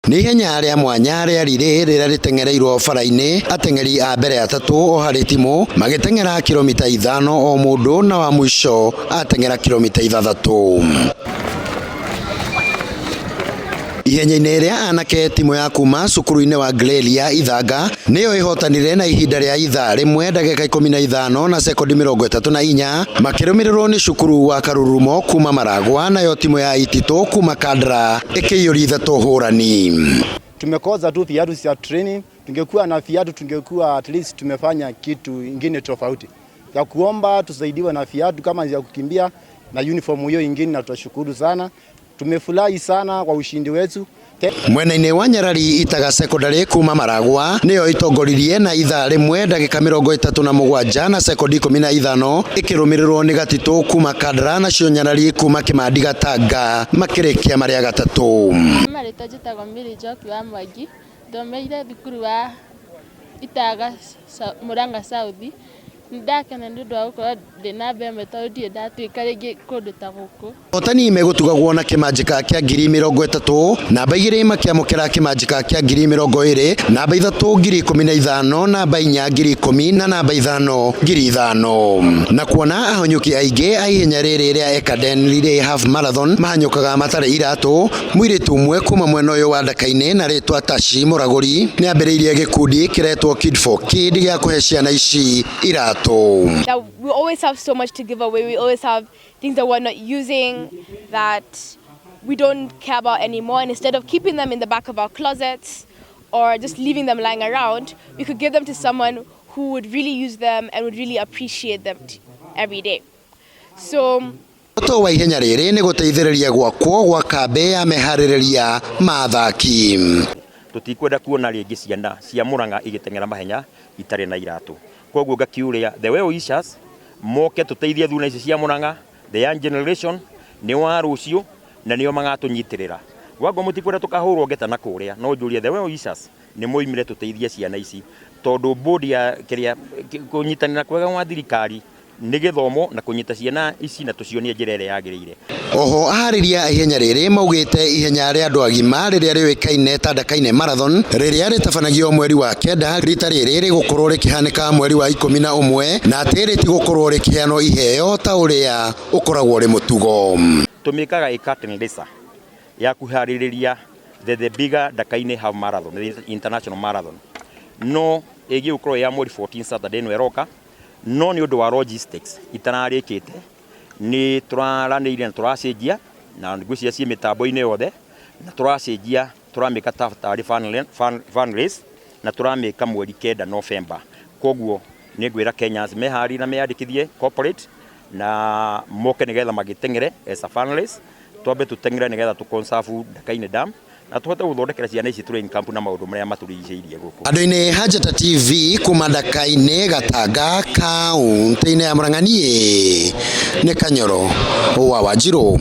Ni ihenya rĩa mwanya rĩrĩa rĩteng'ereiruo bara-inĩ ateng'eri a mbere atatu o harĩ timu magĩteng'era kilomita 5 o mũndũ na wa mũico ateng'era kilomita 6. Ihenya-inĩ rĩa anake timu ya kuuma cukuru-inĩ wa Ngelelya ithanga nĩyo ihotanire na ihinda rĩa ithaa rĩmwe ndagĩka 15 na sekondi 34 makĩrũmĩrĩrwo nĩ cukuru wa Karurumo kuuma Marag'wa nayo timu ya Itito kuuma Kandra ĩkĩiyũria ithatũ hũrani. Tumekosa tu viatu vya training, tungekuwa na viatu tungekuwa at least tumefanya kitu ingine tofauti. Ya kuomba tusaidiwe na viatu kama ya kukimbia na uniform hiyo ingine, na tutashukuru sana. Tumefurahi sana kwa ushindi wetu. Mwena-inĩ wa Nyarari itaga Sekondari kuuma Marag'wa nĩyo itongoririe na ithaa rĩmwe ndagĩka 37 na sekondi 15 ĩkĩrũmĩrĩrwo nĩ Gatito kuuma Kandra nacio Nyarari kuuma Kimandi Gatanga makĩrĩkia marĩ a gatatũ. Marĩtwa njĩtagwo Mĩrĩ wa Mwangi, thomeire thukuru wa itaga Murang'A South. Ndakena nĩ ũndũ wa gũkorwo ndĩ na mbere tondũ ndirĩ ndatuĩka rĩngĩ kũndũ ta gũkũ. Hotani megũtugagwo na kĩmanjĩka kĩa 30,000, namba 2 makĩamũkĩra kĩmanjĩka kĩa 20,000, namba 3 15,000, namba 4 10,000 na namba 5 5,000. Na kuona ahonyũki aingĩ a ihenya rĩrĩ rĩa Ekenden half marathon mahanyũkaga matarĩ iratũ, mũirĩtu ũmwe kuma mwena ũyũ wa Ndaka-Ini na rĩtwa Tashi Mũragũri nĩ ambĩrĩirie gĩkundi kĩretwo Kid for Kid gĩa kũhe ciana ici iratũ. That we always have so much to give away. We always have things that we're not using, that we don't care about anymore. And instead of keeping them in the back of our closets or just leaving them lying around, we could give them to someone who would really use them and would really appreciate them every day. So Oto wa ihenya rĩrĩ nĩ gũteithĩrĩria gwakwo gwa kambĩ ya meharĩrĩria ma athaki. Tutikwenda kuona rĩngĩ ciana cia Murang'A igĩteng'era mahenya itarĩ na iratũ. Koguo ngakiuria the way wishes moke tuteithie thuna ici cia Murang'A, the young generation ni wa rucio na nio magatunyitirira. Wago mutikwenda tukahurwo ngeta na kuria no njuria the way wishes ni muimire tuteithie ciana ici tondu bodi ya kiria kunyitanira kwega wa thirikari nĩ gĩthomo na kũnyita ciana ici na tucionie njĩra ĩrĩa yagĩrĩire. Oho aharĩria ihenya rĩrĩ maugĩte ihenya rĩa andũ agima rĩrĩa rĩũĩkaine ta Ndakaini marathon rĩrĩa rĩtabanagio mweri wa kenda rita rĩrĩ rĩgũkorwo rĩkĩhanĩka mweri wa 11 na atĩ rĩtigũkorwo rĩkĩheanwo iheo ta ũrĩa ũkoragwo rĩ mũtugo. Tumĩkaga curtain raiser ya kuharĩrĩria the bigger Ndakaini half marathon, the international marathon. No ĩgĩũkorwo ya mweri 14 Saturday no ĩroka. No ni ũndũ wa logistics itararĩkĩte ni tũraranĩire na tũracenjia na ngũcia cie mĩtambo-inĩ yothe na tũracenjia tũramĩka tarĩ fan race na tũramĩka mweri 9 November. Koguo nĩ ngwĩra Kenyans mehari na meandĩkithie corporate na moke nĩgetha magĩteng'ere as a fan race, twambe tũteng'ere nĩgetha tũconserve Ndaka-Ini dam na tuhote guthondekera ciana ici training camp na maundu maria maturigicĩirie guku. Andu-inĩ Hajata TV kuma Ndaka-Ini Gatanga kaunti-inĩ ya Murang'A nĩ Kanyoro wa Wanjiru.